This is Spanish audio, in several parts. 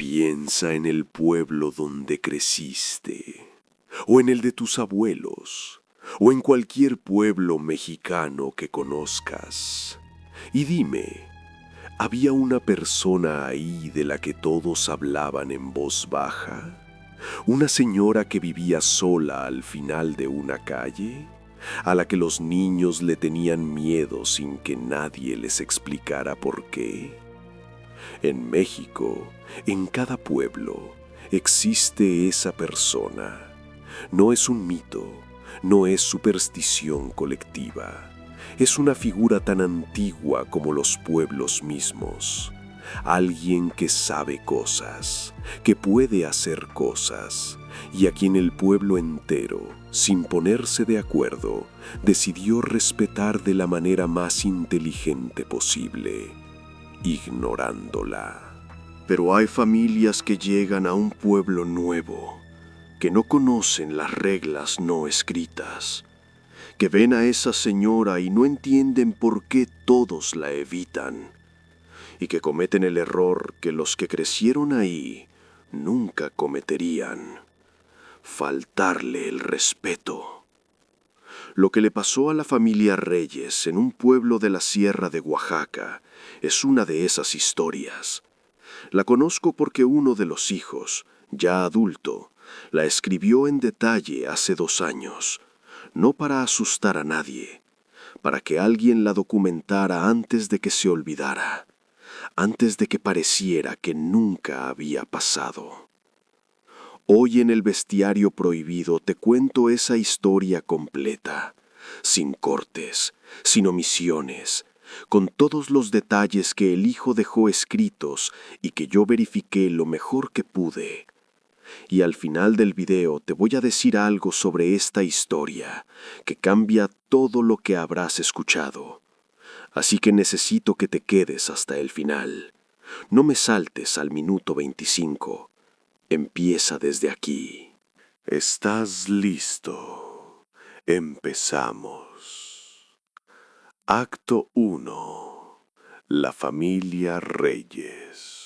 Piensa en el pueblo donde creciste, o en el de tus abuelos, o en cualquier pueblo mexicano que conozcas. Y dime, ¿había una persona ahí de la que todos hablaban en voz baja? ¿Una señora que vivía sola al final de una calle? ¿A la que los niños le tenían miedo sin que nadie les explicara por qué? En México, en cada pueblo, existe esa persona. No es un mito, no es superstición colectiva. Es una figura tan antigua como los pueblos mismos. Alguien que sabe cosas, que puede hacer cosas, y a quien el pueblo entero, sin ponerse de acuerdo, decidió respetar de la manera más inteligente posible, ignorándola. Pero hay familias que llegan a un pueblo nuevo, que no conocen las reglas no escritas, que ven a esa señora y no entienden por qué todos la evitan, y que cometen el error que los que crecieron ahí nunca cometerían: faltarle el respeto. Lo que le pasó a la familia Reyes en un pueblo de la Sierra de Oaxaca es una de esas historias. La conozco porque uno de los hijos, ya adulto, la escribió en detalle hace 2 años, no para asustar a nadie, para que alguien la documentara antes de que se olvidara, antes de que pareciera que nunca había pasado. Hoy en el Bestiario Prohibido te cuento esa historia completa, sin cortes, sin omisiones, con todos los detalles que el hijo dejó escritos y que yo verifiqué lo mejor que pude. Y al final del video te voy a decir algo sobre esta historia que cambia todo lo que habrás escuchado. Así que necesito que te quedes hasta el final. No me saltes al minuto 25. Empieza desde aquí. ¿Estás listo? Empezamos. Acto 1. La familia Reyes.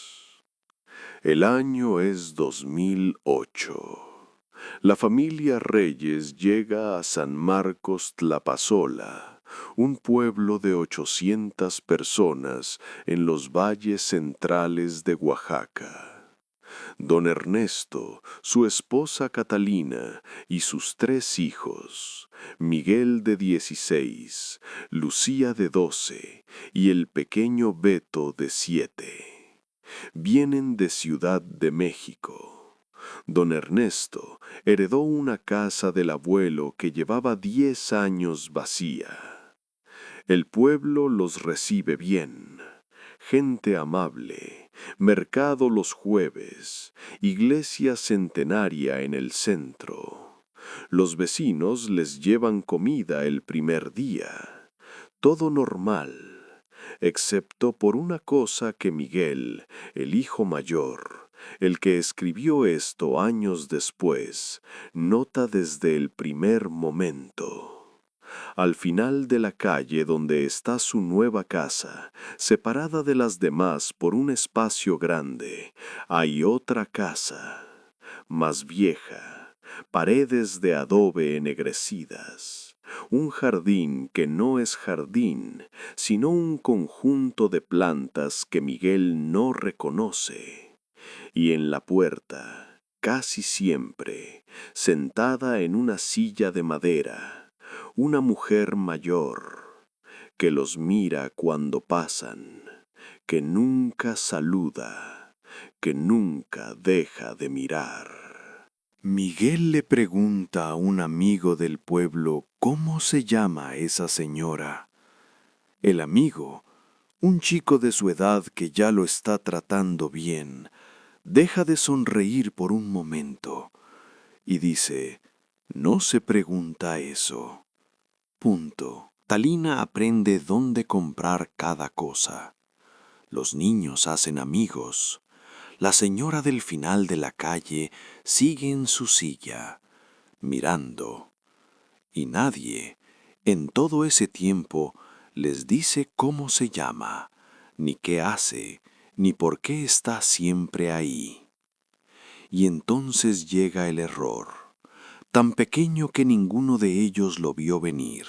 El año es 2008. La familia Reyes llega a San Marcos Tlapazola, un pueblo de 800 personas en los valles centrales de Oaxaca. Don Ernesto, su esposa Catalina y sus 3 hijos, Miguel de 16, Lucía de 12 y el pequeño Beto de 7, vienen de Ciudad de México. Don Ernesto heredó una casa del abuelo que llevaba 10 años vacía. El pueblo los recibe bien. Gente amable, mercado los jueves, iglesia centenaria en el centro. Los vecinos les llevan comida el primer día. Todo normal, excepto por una cosa que Miguel, el hijo mayor, el que escribió esto años después, nota desde el primer momento. Al final de la calle donde está su nueva casa, separada de las demás por un espacio grande, hay otra casa, más vieja, paredes de adobe ennegrecidas, un jardín que no es jardín, sino un conjunto de plantas que Miguel no reconoce. Y en la puerta, casi siempre, sentada en una silla de madera, una mujer mayor, que los mira cuando pasan, que nunca saluda, que nunca deja de mirar. Miguel le pregunta a un amigo del pueblo cómo se llama esa señora. El amigo, un chico de su edad que ya lo está tratando bien, deja de sonreír por un momento y dice: no se pregunta eso. Punto. Talina aprende dónde comprar cada cosa. Los niños hacen amigos. La señora del final de la calle sigue en su silla, mirando. Y nadie, en todo ese tiempo, les dice cómo se llama, ni qué hace, ni por qué está siempre ahí. y entonces llega el error, tan pequeño que ninguno de ellos lo vio venir,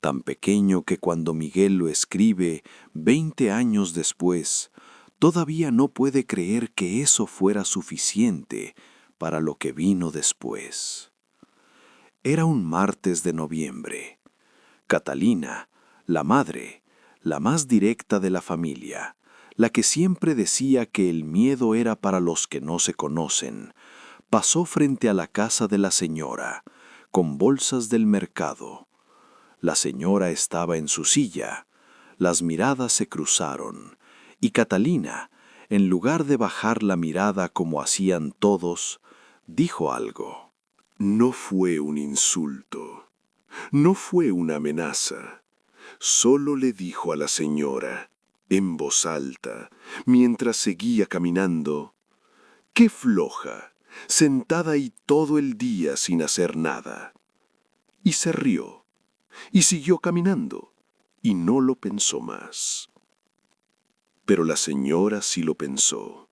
tan pequeño que cuando Miguel lo escribe 20 años después, todavía no puede creer que eso fuera suficiente para lo que vino después. Era un martes de noviembre. Catalina, la madre, la más directa de la familia, la que siempre decía que el miedo era para los que no se conocen, pasó frente a la casa de la señora, con bolsas del mercado. La señora estaba en su silla, las miradas se cruzaron, y Catalina, en lugar de bajar la mirada como hacían todos, dijo algo. No fue un insulto, no fue una amenaza. Solo le dijo a la señora, en voz alta, mientras seguía caminando, ¡qué floja! Sentada ahí todo el día sin hacer nada. Y se rió, y siguió caminando, y no lo pensó más. Pero la señora sí lo pensó.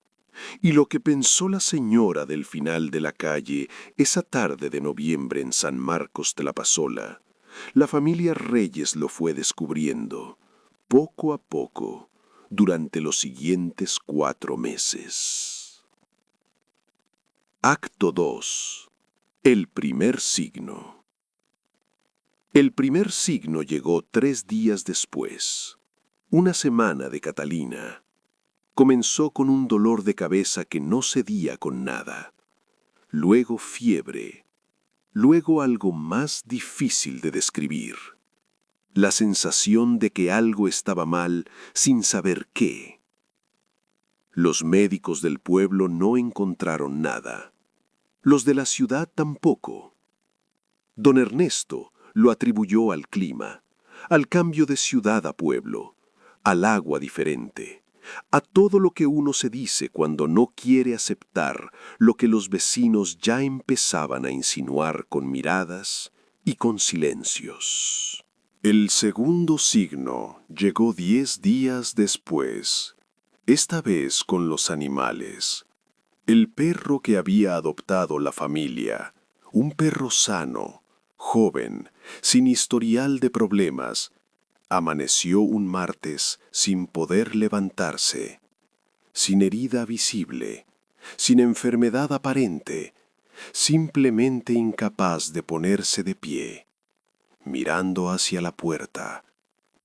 Y lo que pensó la señora del final de la calle esa tarde de noviembre en San Marcos de la Pasola, la familia Reyes lo fue descubriendo, poco a poco, durante los siguientes 4 meses. Acto 2. El primer signo. El primer signo llegó 3 días después. Una semana de Catalina. Comenzó con un dolor de cabeza que no cedía con nada. Luego fiebre. Luego algo más difícil de describir. La sensación de que algo estaba mal sin saber qué. Los médicos del pueblo no encontraron nada. Los de la ciudad tampoco. Don Ernesto lo atribuyó al clima, al cambio de ciudad a pueblo, al agua diferente, a todo lo que uno se dice cuando no quiere aceptar lo que los vecinos ya empezaban a insinuar con miradas y con silencios. El segundo signo llegó 10 días después, esta vez con los animales. El perro que había adoptado la familia, un perro sano, joven, sin historial de problemas, amaneció un martes sin poder levantarse, sin herida visible, sin enfermedad aparente, simplemente incapaz de ponerse de pie, mirando hacia la puerta,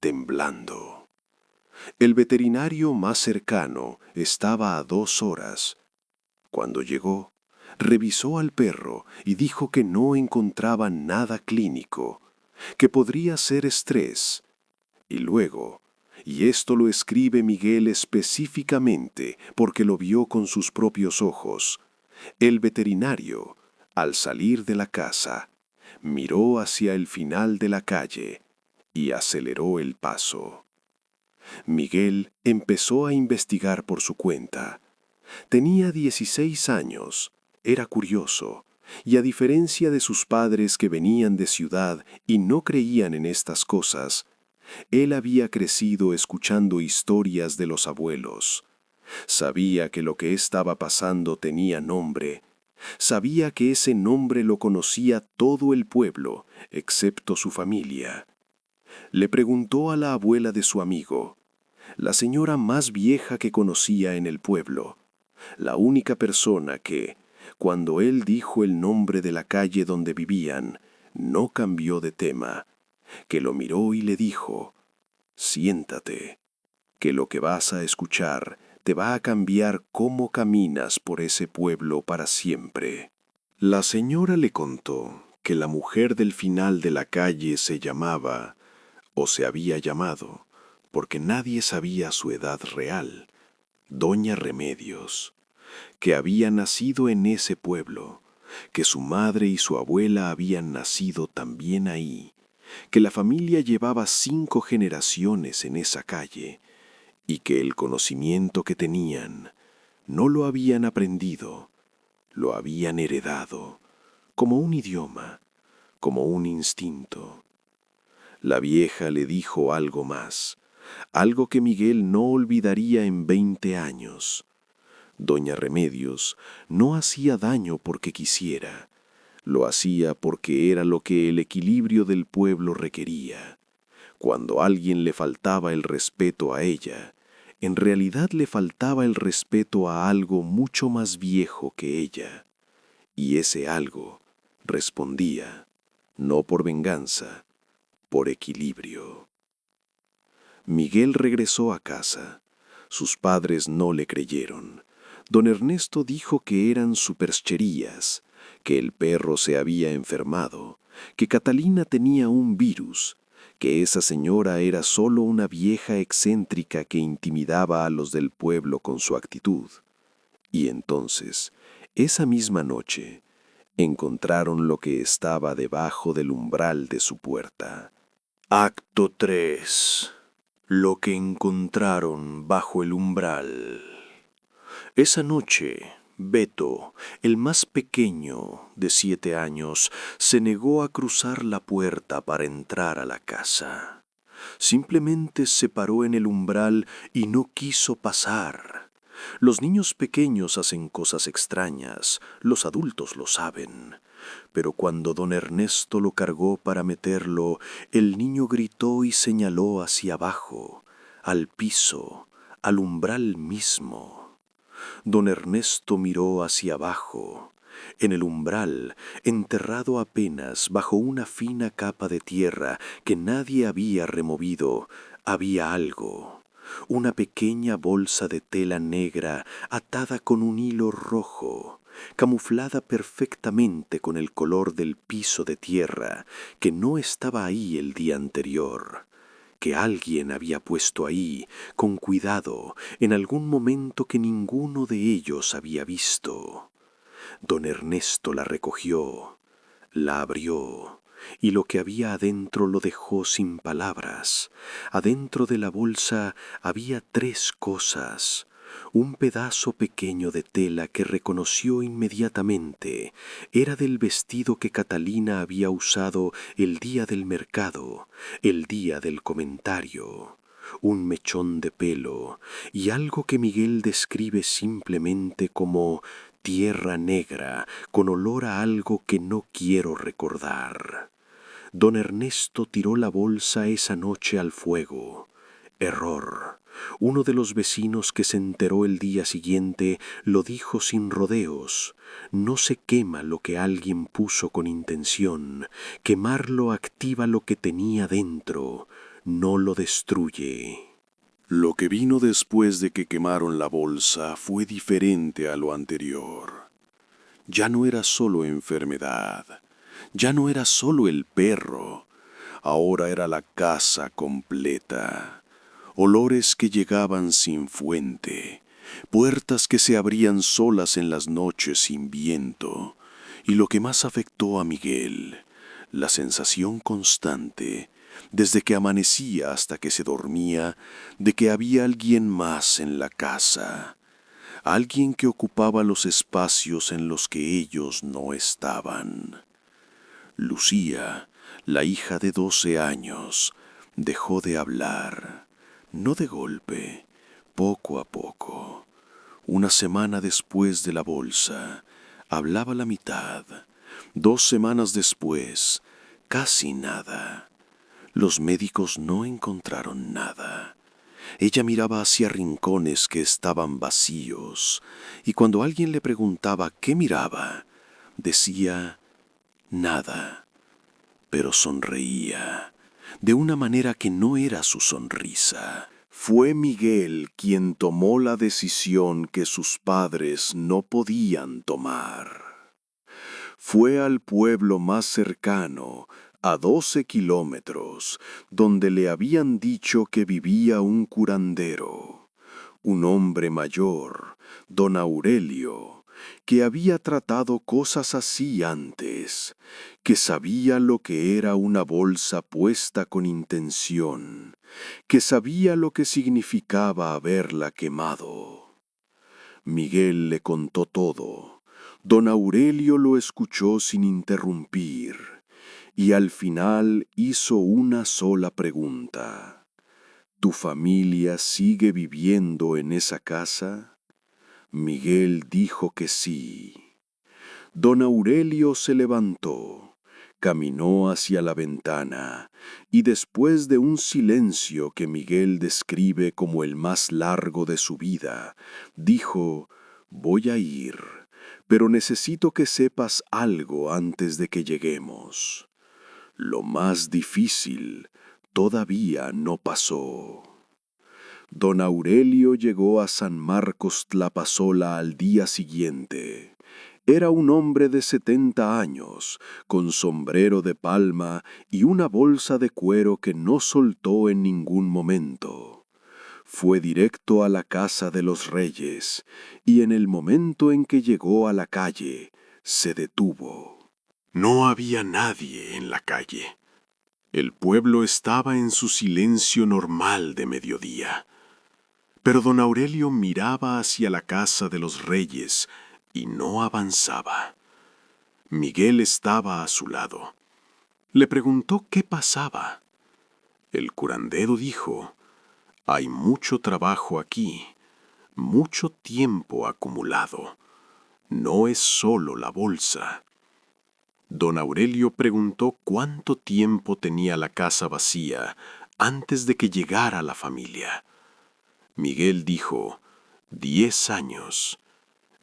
temblando. El veterinario más cercano estaba a 2 horas. Cuando llegó, revisó al perro y dijo que no encontraba nada clínico, que podría ser estrés. Y luego, y esto lo escribe Miguel específicamente porque lo vio con sus propios ojos, el veterinario, al salir de la casa, miró hacia el final de la calle y aceleró el paso. Miguel empezó a investigar por su cuenta. Tenía 16 años, era curioso, y a diferencia de sus padres que venían de ciudad y no creían en estas cosas, él había crecido escuchando historias de los abuelos. Sabía que lo que estaba pasando tenía nombre. Sabía que ese nombre lo conocía todo el pueblo, excepto su familia. Le preguntó a la abuela de su amigo, la señora más vieja que conocía en el pueblo, la única persona que, cuando él dijo el nombre de la calle donde vivían, no cambió de tema, que lo miró y le dijo, siéntate, que lo que vas a escuchar te va a cambiar cómo caminas por ese pueblo para siempre. La señora le contó que la mujer del final de la calle se llamaba, o se había llamado, porque nadie sabía su edad real, Doña Remedios, que había nacido en ese pueblo, que su madre y su abuela habían nacido también ahí, que la familia llevaba 5 generaciones en esa calle y que el conocimiento que tenían no lo habían aprendido, lo habían heredado, como un idioma, como un instinto. La vieja le dijo algo más, algo que Miguel no olvidaría en 20 años. Doña Remedios no hacía daño porque quisiera, lo hacía porque era lo que el equilibrio del pueblo requería. Cuando a alguien le faltaba el respeto a ella, en realidad le faltaba el respeto a algo mucho más viejo que ella, y ese algo respondía, no por venganza, por equilibrio. Miguel regresó a casa. Sus padres no le creyeron. Don Ernesto dijo que eran supercherías, que el perro se había enfermado, que Catalina tenía un virus, que esa señora era solo una vieja excéntrica que intimidaba a los del pueblo con su actitud. Y entonces, esa misma noche, encontraron lo que estaba debajo del umbral de su puerta. Acto 3. Lo que encontraron bajo el umbral. Esa noche, Beto, el más pequeño, de 7 años, se negó a cruzar la puerta para entrar a la casa. Simplemente se paró en el umbral y no quiso pasar. Los niños pequeños hacen cosas extrañas, los adultos lo saben. Pero cuando don Ernesto lo cargó para meterlo, el niño gritó y señaló hacia abajo, al piso, al umbral mismo. Don Ernesto miró hacia abajo. En el umbral, enterrado apenas bajo una fina capa de tierra que nadie había removido, había algo. Una pequeña bolsa de tela negra atada con un hilo rojo, camuflada perfectamente con el color del piso de tierra, que no estaba ahí el día anterior, que alguien había puesto ahí, con cuidado, en algún momento que ninguno de ellos había visto. Don Ernesto la recogió, la abrió, y lo que había adentro lo dejó sin palabras. Adentro de la bolsa había 3 cosas. Un pedazo pequeño de tela que reconoció inmediatamente. Era del vestido que Catalina había usado el día del mercado, el día del comentario. Un mechón de pelo y algo que Miguel describe simplemente como tierra negra con olor a algo que no quiero recordar. Don Ernesto tiró la bolsa esa noche al fuego. Error. Uno de los vecinos que se enteró el día siguiente lo dijo sin rodeos. No se quema lo que alguien puso con intención. Quemarlo activa lo que tenía dentro, no lo destruye. Lo que vino después de que quemaron la bolsa fue diferente a lo anterior. Ya no era solo enfermedad, ya no era solo el perro, ahora era la casa completa. Olores que llegaban sin fuente, puertas que se abrían solas en las noches sin viento, y lo que más afectó a Miguel, la sensación constante, desde que amanecía hasta que se dormía, de que había alguien más en la casa, alguien que ocupaba los espacios en los que ellos no estaban. Lucía, la hija de 12 años, dejó de hablar, no de golpe, poco a poco. Una semana después de la bolsa, hablaba la mitad. 2 semanas después, casi nada. Los médicos no encontraron nada. Ella miraba hacia rincones que estaban vacíos, y cuando alguien le preguntaba qué miraba, decía nada, pero sonreía, de una manera que no era su sonrisa. Fue Miguel quien tomó la decisión que sus padres no podían tomar. Fue al pueblo más cercano, a 12 kilómetros, donde le habían dicho que vivía un curandero, un hombre mayor, don Aurelio, que había tratado cosas así antes, que sabía lo que era una bolsa puesta con intención, que sabía lo que significaba haberla quemado. Miguel le contó todo. Don Aurelio lo escuchó sin interrumpir, y al final hizo una sola pregunta. ¿Tu familia sigue viviendo en esa casa? Miguel dijo que sí. Don Aurelio se levantó, caminó hacia la ventana y después de un silencio que Miguel describe como el más largo de su vida, dijo: «Voy a ir, pero necesito que sepas algo antes de que lleguemos. Lo más difícil todavía no pasó». Don Aurelio llegó a San Marcos Tlapazola al día siguiente. Era un hombre de 70 años, con sombrero de palma y una bolsa de cuero que no soltó en ningún momento. Fue directo a la casa de los reyes, y en el momento en que llegó a la calle, se detuvo. No había nadie en la calle. El pueblo estaba en su silencio normal de mediodía. Pero don Aurelio miraba hacia la casa de los reyes y no avanzaba. Miguel estaba a su lado. Le preguntó qué pasaba. El curandero dijo: «Hay mucho trabajo aquí, mucho tiempo acumulado. No es solo la bolsa». Don Aurelio preguntó cuánto tiempo tenía la casa vacía antes de que llegara la familia. Miguel dijo: 10 años.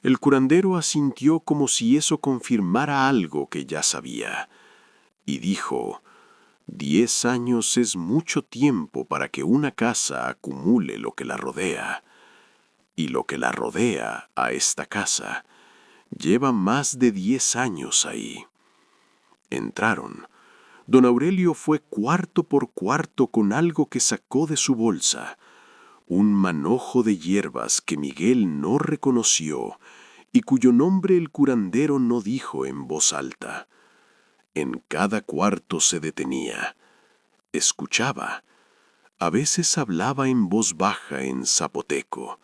El curandero asintió como si eso confirmara algo que ya sabía, y dijo: 10 años es mucho tiempo para que una casa acumule lo que la rodea, y lo que la rodea a esta casa lleva más de 10 años ahí. Entraron. Don Aurelio fue cuarto por cuarto con algo que sacó de su bolsa, un manojo de hierbas que Miguel no reconoció y cuyo nombre el curandero no dijo en voz alta. En cada cuarto se detenía, escuchaba, a veces hablaba en voz baja en zapoteco,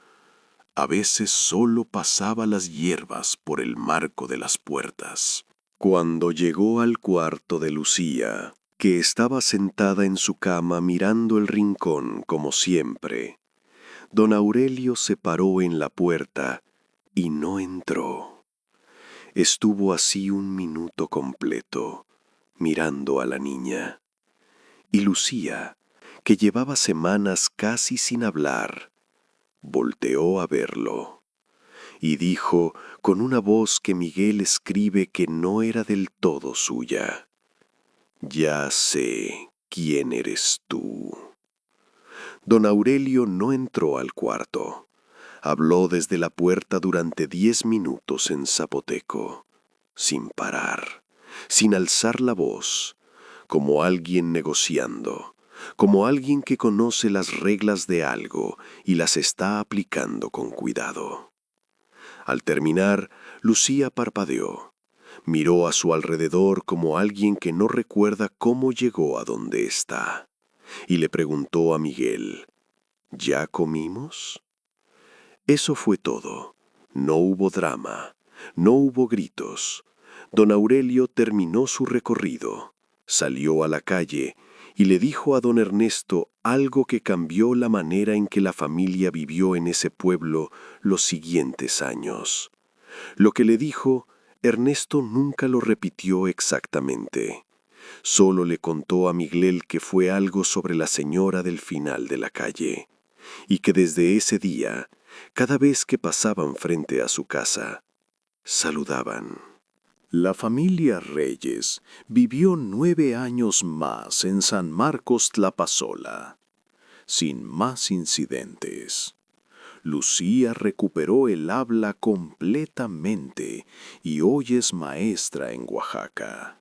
a veces solo pasaba las hierbas por el marco de las puertas. Cuando llegó al cuarto de Lucía, que estaba sentada en su cama mirando el rincón como siempre, don Aurelio se paró en la puerta y no entró. Estuvo así un minuto completo, mirando a la niña. Y Lucía, que llevaba semanas casi sin hablar, volteó a verlo y dijo con una voz que Miguel escribe que no era del todo suya: «Ya sé quién eres tú». Don Aurelio no entró al cuarto. Habló desde la puerta durante 10 minutos en zapoteco, sin parar, sin alzar la voz, como alguien negociando, como alguien que conoce las reglas de algo y las está aplicando con cuidado. Al terminar, Lucía parpadeó, miró a su alrededor como alguien que no recuerda cómo llegó a donde está, y le preguntó a Miguel: «¿Ya comimos?». Eso fue todo. No hubo drama, no hubo gritos. Don Aurelio terminó su recorrido, salió a la calle y le dijo a don Ernesto algo que cambió la manera en que la familia vivió en ese pueblo los siguientes años. Lo que le dijo, Ernesto nunca lo repitió exactamente. Solo le contó a Miguel que fue algo sobre la señora del final de la calle, y que desde ese día, cada vez que pasaban frente a su casa, saludaban. La familia Reyes vivió 9 años más en San Marcos Tlapazola, sin más incidentes. Lucía recuperó el habla completamente y hoy es maestra en Oaxaca.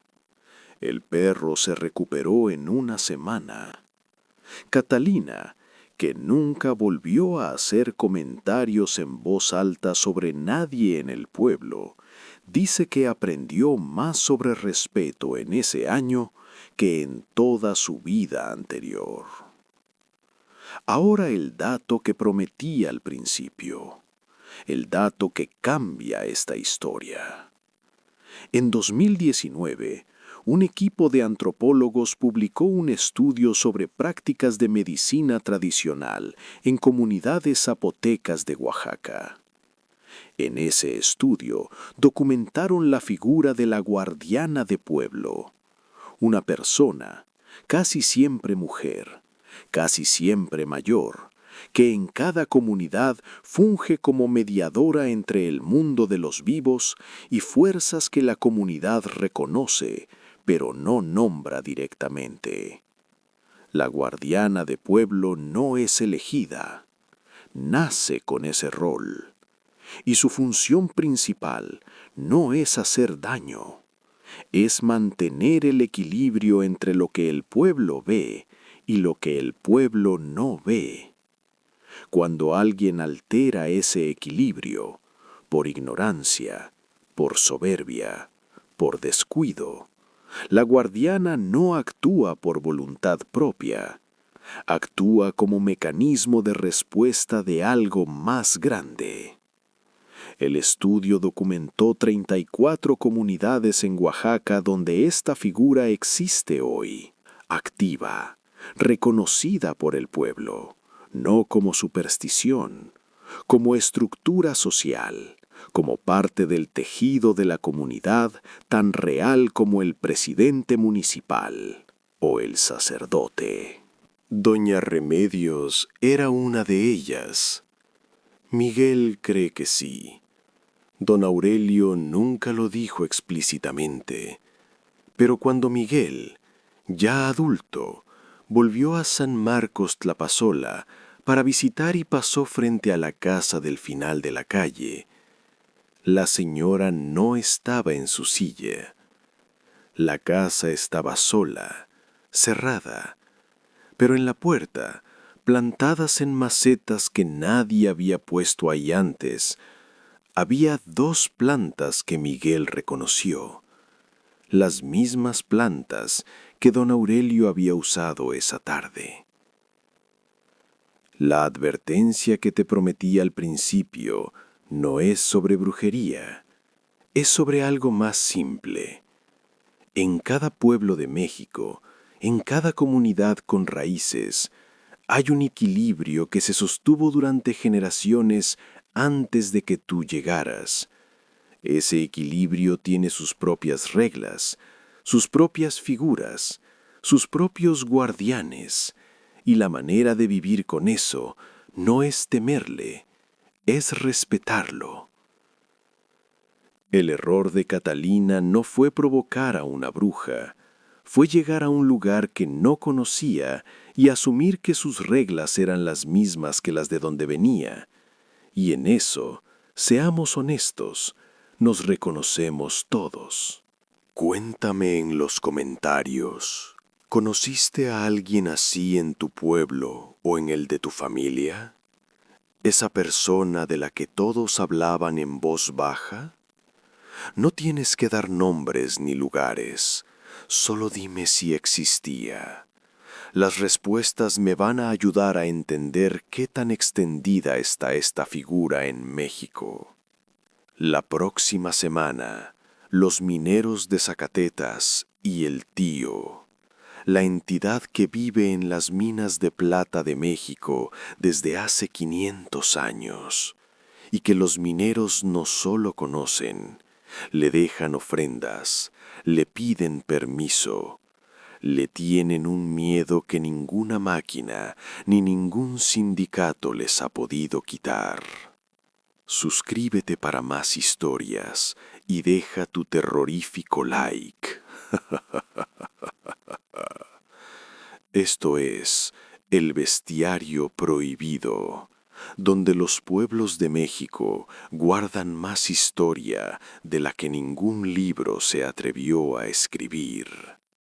El perro se recuperó en una semana. Catalina, que nunca volvió a hacer comentarios en voz alta sobre nadie en el pueblo, dice que aprendió más sobre respeto en ese año que en toda su vida anterior. Ahora el dato que prometí al principio, el dato que cambia esta historia. En 2019, un equipo de antropólogos publicó un estudio sobre prácticas de medicina tradicional en comunidades zapotecas de Oaxaca. En ese estudio documentaron la figura de la guardiana de pueblo, una persona, casi siempre mujer, casi siempre mayor, que en cada comunidad funge como mediadora entre el mundo de los vivos y fuerzas que la comunidad reconoce, pero no nombra directamente. La guardiana de pueblo no es elegida, nace con ese rol. Y su función principal no es hacer daño, es mantener el equilibrio entre lo que el pueblo ve y lo que el pueblo no ve. Cuando alguien altera ese equilibrio, por ignorancia, por soberbia, por descuido, la guardiana no actúa por voluntad propia, actúa como mecanismo de respuesta de algo más grande. El estudio documentó 34 comunidades en Oaxaca donde esta figura existe hoy, activa, reconocida por el pueblo, no como superstición, como estructura social, como parte del tejido de la comunidad tan real como el presidente municipal o el sacerdote. Doña Remedios era una de ellas. Miguel cree que sí. Don Aurelio nunca lo dijo explícitamente, pero cuando Miguel, ya adulto, volvió a San Marcos Tlapazola para visitar y pasó frente a la casa del final de la calle, la señora no estaba en su silla. La casa estaba sola, cerrada, pero en la puerta, plantadas en macetas que nadie había puesto ahí antes, había 2 plantas que Miguel reconoció, las mismas plantas que don Aurelio había usado esa tarde. La advertencia que te prometí al principio no es sobre brujería, es sobre algo más simple. En cada pueblo de México, en cada comunidad con raíces, hay un equilibrio que se sostuvo durante generaciones antes de que tú llegaras. Ese equilibrio tiene sus propias reglas, sus propias figuras, sus propios guardianes, y la manera de vivir con eso no es temerle, es respetarlo. El error de Catalina no fue provocar a una bruja, fue llegar a un lugar que no conocía y asumir que sus reglas eran las mismas que las de donde venía. Y en eso, seamos honestos, nos reconocemos todos. Cuéntame en los comentarios, ¿conociste a alguien así en tu pueblo o en el de tu familia? ¿Esa persona de la que todos hablaban en voz baja? No tienes que dar nombres ni lugares, solo dime si existía. Las respuestas me van a ayudar a entender qué tan extendida está esta figura en México. La próxima semana, los mineros de Zacatetas y el tío, la entidad que vive en las minas de plata de México desde hace 500 años, y que los mineros no solo conocen, le dejan ofrendas, le piden permiso, le tienen un miedo que ninguna máquina ni ningún sindicato les ha podido quitar. Suscríbete para más historias y deja tu terrorífico like. Esto es El Bestiario Prohibido, donde los pueblos de México guardan más historia de la que ningún libro se atrevió a escribir.